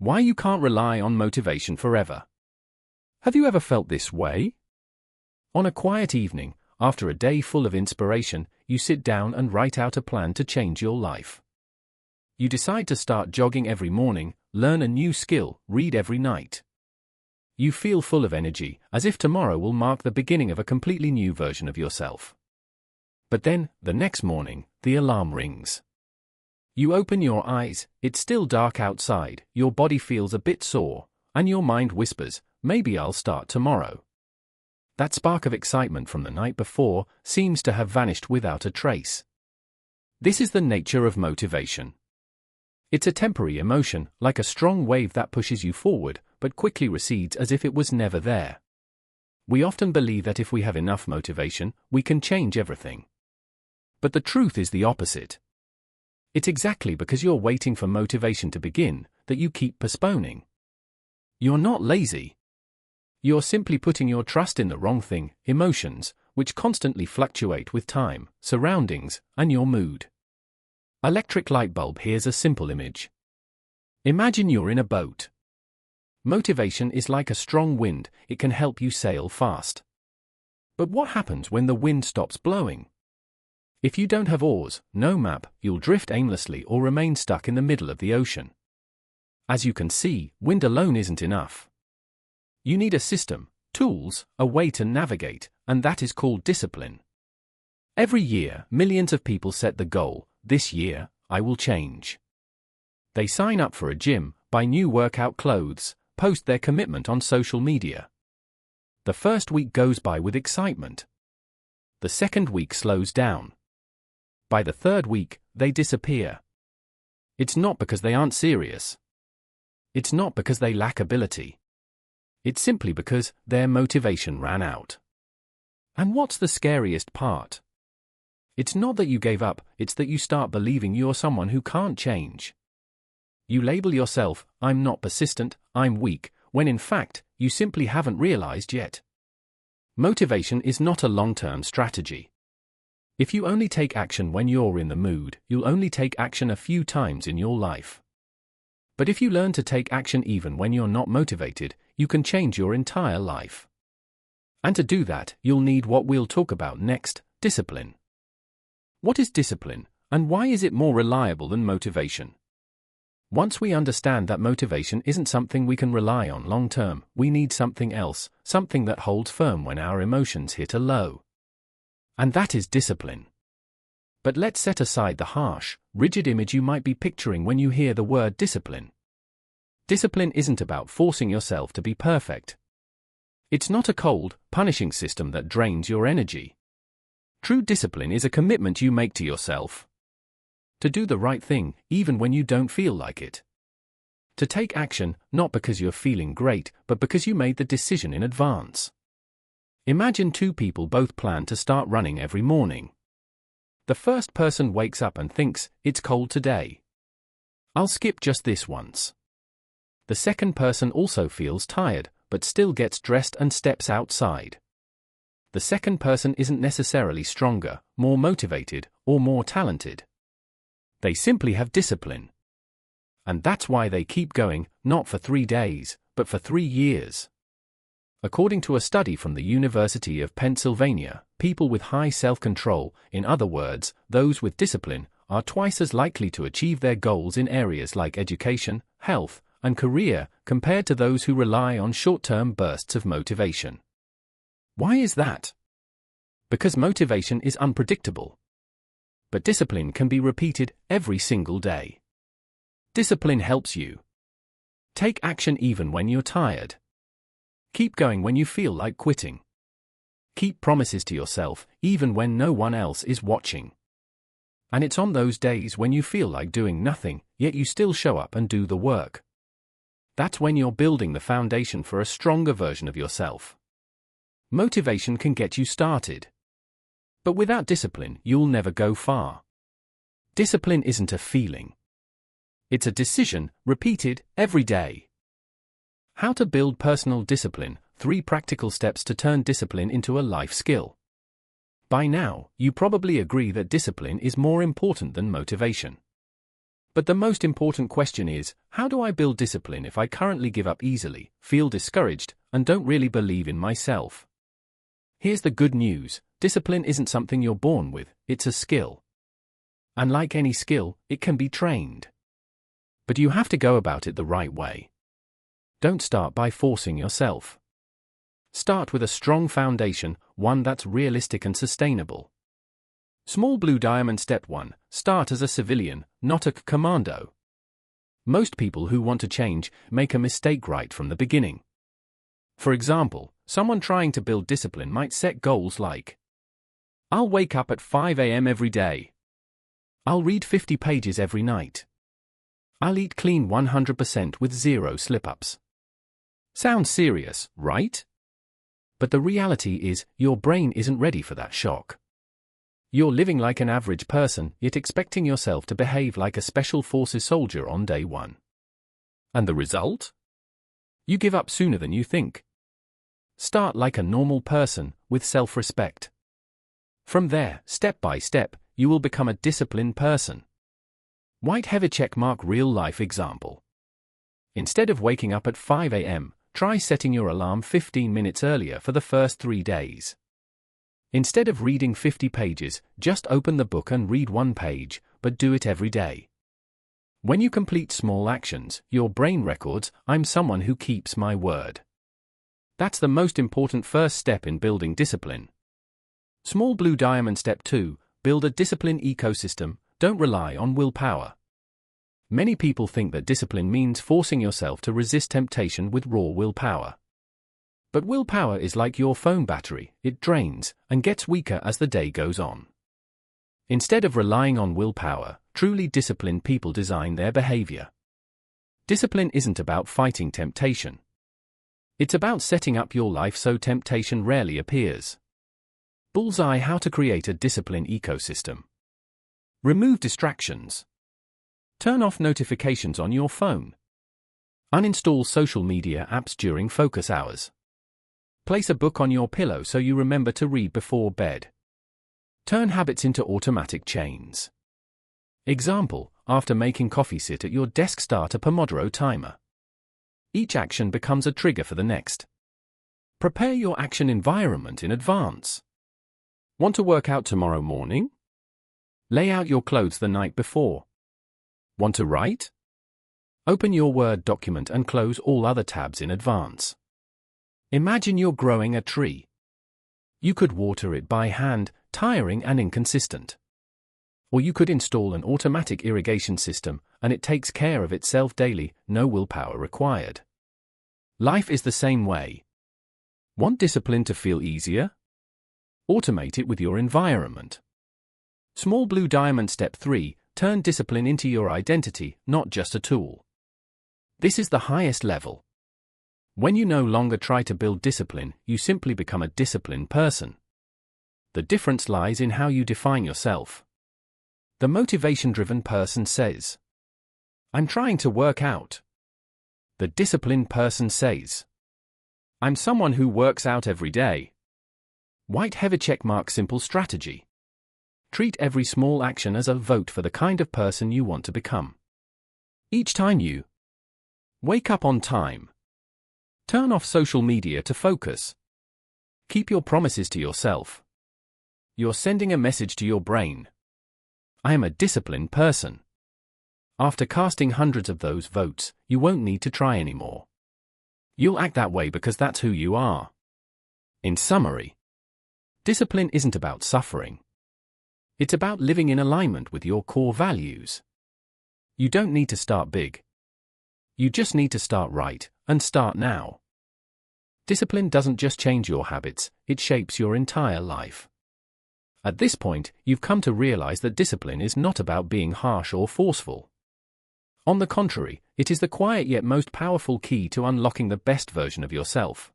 Why you can't rely on motivation forever. Have you ever felt this way? On a quiet evening, after a day full of inspiration, you sit down and write out a plan to change your life. You decide to start jogging every morning, learn a new skill, read every night. You feel full of energy, as if tomorrow will mark the beginning of a completely new version of yourself. But then, the next morning, the alarm rings. You open your eyes, it's still dark outside, your body feels a bit sore, and your mind whispers, maybe I'll start tomorrow. That spark of excitement from the night before seems to have vanished without a trace. This is the nature of motivation. It's a temporary emotion, like a strong wave that pushes you forward, but quickly recedes as if it was never there. We often believe that if we have enough motivation, we can change everything. But the truth is the opposite. It's exactly because you're waiting for motivation to begin that you keep postponing. You're not lazy. You're simply putting your trust in the wrong thing, emotions, which constantly fluctuate with time, surroundings, and your mood. Electric light bulb. Here's a simple image. Imagine you're in a boat. Motivation is like a strong wind, it can help you sail fast. But what happens when the wind stops blowing? If you don't have oars, no map, you'll drift aimlessly or remain stuck in the middle of the ocean. As you can see, wind alone isn't enough. You need a system, tools, a way to navigate, and that is called discipline. Every year, millions of people set the goal, this year, I will change. They sign up for a gym, buy new workout clothes, post their commitment on social media. The first week goes by with excitement. The second week slows down. By the third week, they disappear. It's not because they aren't serious. It's not because they lack ability. It's simply because their motivation ran out. And what's the scariest part? It's not that you gave up, it's that you start believing you're someone who can't change. You label yourself, I'm not persistent, I'm weak, when in fact, you simply haven't realized yet. Motivation is not a long-term strategy. If you only take action when you're in the mood, you'll only take action a few times in your life. But if you learn to take action even when you're not motivated, you can change your entire life. And to do that, you'll need what we'll talk about next, discipline. What is discipline, and why is it more reliable than motivation? Once we understand that motivation isn't something we can rely on long-term, we need something else, something that holds firm when our emotions hit a low. And that is discipline. But let's set aside the harsh, rigid image you might be picturing when you hear the word discipline. Discipline isn't about forcing yourself to be perfect. It's not a cold, punishing system that drains your energy. True discipline is a commitment you make to yourself. To do the right thing, even when you don't feel like it. To take action, not because you're feeling great, but because you made the decision in advance. Imagine two people both plan to start running every morning. The first person wakes up and thinks, it's cold today. I'll skip just this once. The second person also feels tired, but still gets dressed and steps outside. The second person isn't necessarily stronger, more motivated, or more talented. They simply have discipline. And that's why they keep going, not for 3 days, but for 3 years. According to a study from the University of Pennsylvania, people with high self-control, in other words, those with discipline, are twice as likely to achieve their goals in areas like education, health, and career, compared to those who rely on short-term bursts of motivation. Why is that? Because motivation is unpredictable. But discipline can be repeated every single day. Discipline helps you take action even when you're tired. Keep going when you feel like quitting. Keep promises to yourself, even when no one else is watching. And it's on those days when you feel like doing nothing, yet you still show up and do the work. That's when you're building the foundation for a stronger version of yourself. Motivation can get you started. But without discipline, you'll never go far. Discipline isn't a feeling. It's a decision, repeated every day. How to build personal discipline, 3 practical steps to turn discipline into a life skill. By now, you probably agree that discipline is more important than motivation. But the most important question is, how do I build discipline if I currently give up easily, feel discouraged, and don't really believe in myself? Here's the good news: discipline isn't something you're born with, it's a skill. And like any skill, it can be trained. But you have to go about it the right way. Don't start by forcing yourself. Start with a strong foundation, one that's realistic and sustainable. Small Blue Diamond Step 1. Start as a civilian, not a commando. Most people who want to change make a mistake right from the beginning. For example, someone trying to build discipline might set goals like, I'll wake up at 5 a.m. every day. I'll read 50 pages every night. I'll eat clean 100% with zero slip-ups. Sounds serious, right? But the reality is, your brain isn't ready for that shock. You're living like an average person, yet expecting yourself to behave like a Special Forces soldier on day one. And the result? You give up sooner than you think. Start like a normal person, with self-respect. From there, step by step, you will become a disciplined person. White-heavy checkmark real-life example. Instead of waking up at 5 a.m., try setting your alarm 15 minutes earlier for the first 3 days. Instead of reading 50 pages, just open the book and read 1 page, but do it every day. When you complete small actions, your brain records, I'm someone who keeps my word. That's the most important first step in building discipline. Small Blue Diamond Step 2. Build a discipline ecosystem, don't rely on willpower. Many people think that discipline means forcing yourself to resist temptation with raw willpower. But willpower is like your phone battery, it drains, and gets weaker as the day goes on. Instead of relying on willpower, truly disciplined people design their behavior. Discipline isn't about fighting temptation. It's about setting up your life so temptation rarely appears. Bullseye: how to create a discipline ecosystem. Remove distractions. Turn off notifications on your phone. Uninstall social media apps during focus hours. Place a book on your pillow so you remember to read before bed. Turn habits into automatic chains. Example: after making coffee, sit at your desk, start a Pomodoro timer. Each action becomes a trigger for the next. Prepare your action environment in advance. Want to work out tomorrow morning? Lay out your clothes the night before. Want to write? Open your Word document and close all other tabs in advance. Imagine you're growing a tree. You could water it by hand, tiring and inconsistent. Or you could install an automatic irrigation system, and it takes care of itself daily, no willpower required. Life is the same way. Want discipline to feel easier? Automate it with your environment. Small Blue Diamond Step 3. Turn discipline into your identity, not just a tool. This is the highest level. When you no longer try to build discipline, you simply become a disciplined person. The difference lies in how you define yourself. The motivation-driven person says, I'm trying to work out. The disciplined person says, I'm someone who works out every day. White-heavy checkmark simple strategy. Treat every small action as a vote for the kind of person you want to become. Each time you wake up on time, turn off social media to focus, keep your promises to yourself, you're sending a message to your brain. I am a disciplined person. After casting hundreds of those votes, you won't need to try anymore. You'll act that way because that's who you are. In summary, discipline isn't about suffering. It's about living in alignment with your core values. You don't need to start big. You just need to start right, and start now. Discipline doesn't just change your habits, it shapes your entire life. At this point, you've come to realize that discipline is not about being harsh or forceful. On the contrary, it is the quiet yet most powerful key to unlocking the best version of yourself.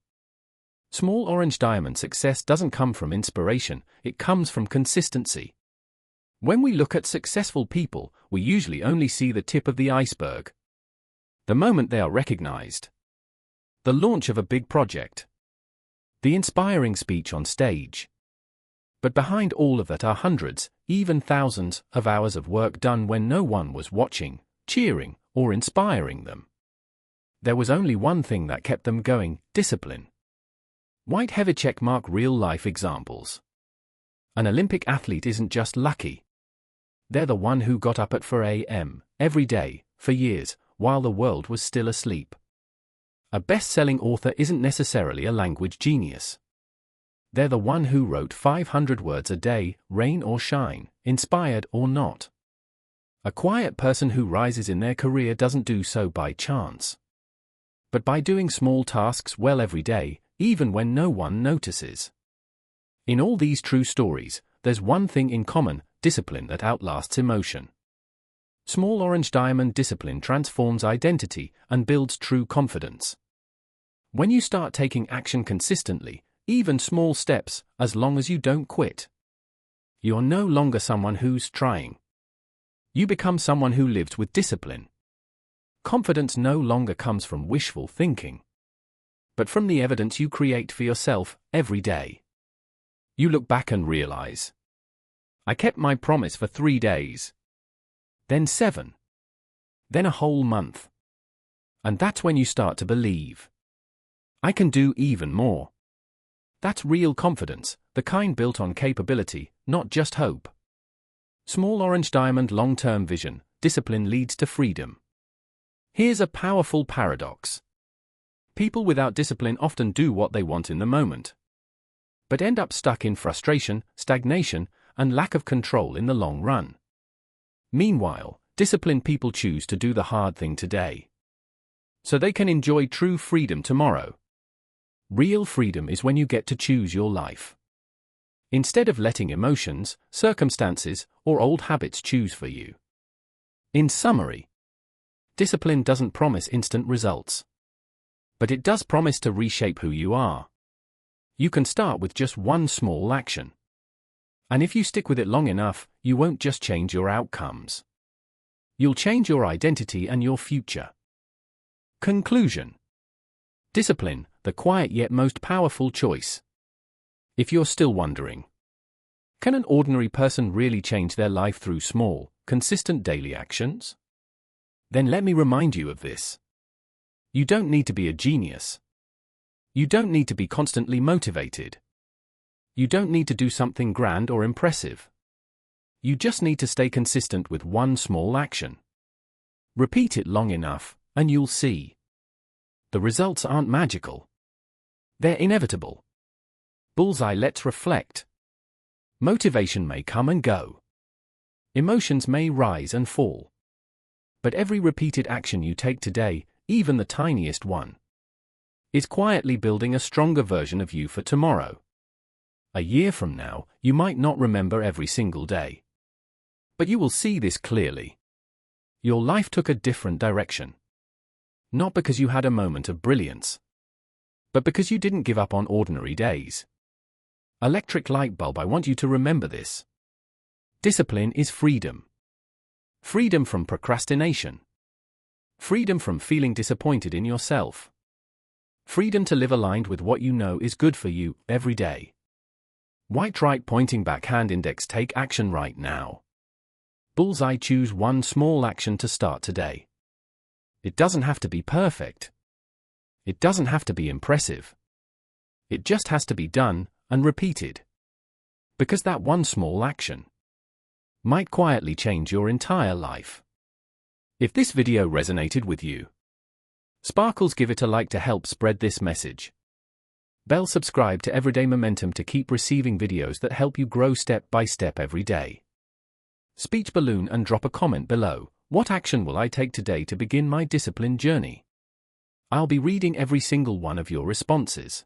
Small Orange Diamond success doesn't come from inspiration, it comes from consistency. When we look at successful people, we usually only see the tip of the iceberg. The moment they are recognized. The launch of a big project. The inspiring speech on stage. But behind all of that are hundreds, even thousands of hours of work done when no one was watching, cheering, or inspiring them. There was only one thing that kept them going: discipline. Whitehead checkmark real-life examples. An Olympic athlete isn't just lucky. They're the one who got up at 4 a.m. every day, for years, while the world was still asleep. A best-selling author isn't necessarily a language genius. They're the one who wrote 500 words a day, rain or shine, inspired or not. A quiet person who rises in their career doesn't do so by chance, but by doing small tasks well every day, even when no one notices. In all these true stories, there's one thing in common: discipline that outlasts emotion. Small Orange Diamond discipline transforms identity and builds true confidence. When you start taking action consistently, even small steps, as long as you don't quit, you're no longer someone who's trying. You become someone who lives with discipline. Confidence no longer comes from wishful thinking, but from the evidence you create for yourself every day. You look back and realize, I kept my promise for 3 days, then 7, then a whole month. And that's when you start to believe, I can do even more. That's real confidence, the kind built on capability, not just hope. Small Orange Diamond long-term vision: discipline leads to freedom. Here's a powerful paradox. People without discipline often do what they want in the moment, but end up stuck in frustration, stagnation, and lack of control in the long run. Meanwhile, disciplined people choose to do the hard thing today, so they can enjoy true freedom tomorrow. Real freedom is when you get to choose your life, instead of letting emotions, circumstances, or old habits choose for you. In summary, discipline doesn't promise instant results, but it does promise to reshape who you are. You can start with just one small action, and if you stick with it long enough, you won't just change your outcomes. You'll change your identity and your future. Conclusion. Discipline, the quiet yet most powerful choice. If you're still wondering, can an ordinary person really change their life through small, consistent daily actions? Then let me remind you of this. You don't need to be a genius. You don't need to be constantly motivated. You don't need to do something grand or impressive. You just need to stay consistent with one small action. Repeat it long enough, and you'll see. The results aren't magical. They're inevitable. Bullseye. Let's reflect. Motivation may come and go. Emotions may rise and fall. But every repeated action you take today, even the tiniest one, is quietly building a stronger version of you for tomorrow. A year from now, you might not remember every single day, but you will see this clearly. Your life took a different direction. Not because you had a moment of brilliance, but because you didn't give up on ordinary days. Electric light bulb. I want you to remember this. Discipline is freedom. Freedom from procrastination. Freedom from feeling disappointed in yourself. Freedom to live aligned with what you know is good for you every day. White right pointing back hand index. Take action right now. Bullseye. Choose one small action to start today. It doesn't have to be perfect. It doesn't have to be impressive. It just has to be done and repeated. Because that one small action might quietly change your entire life. If this video resonated with you, Sparkles, give it a like to help spread this message. Bell subscribe to Everyday Momentum to keep receiving videos that help you grow step by step every day. Speech balloon and drop a comment below. What action will I take today to begin my discipline journey? I'll be reading every single one of your responses.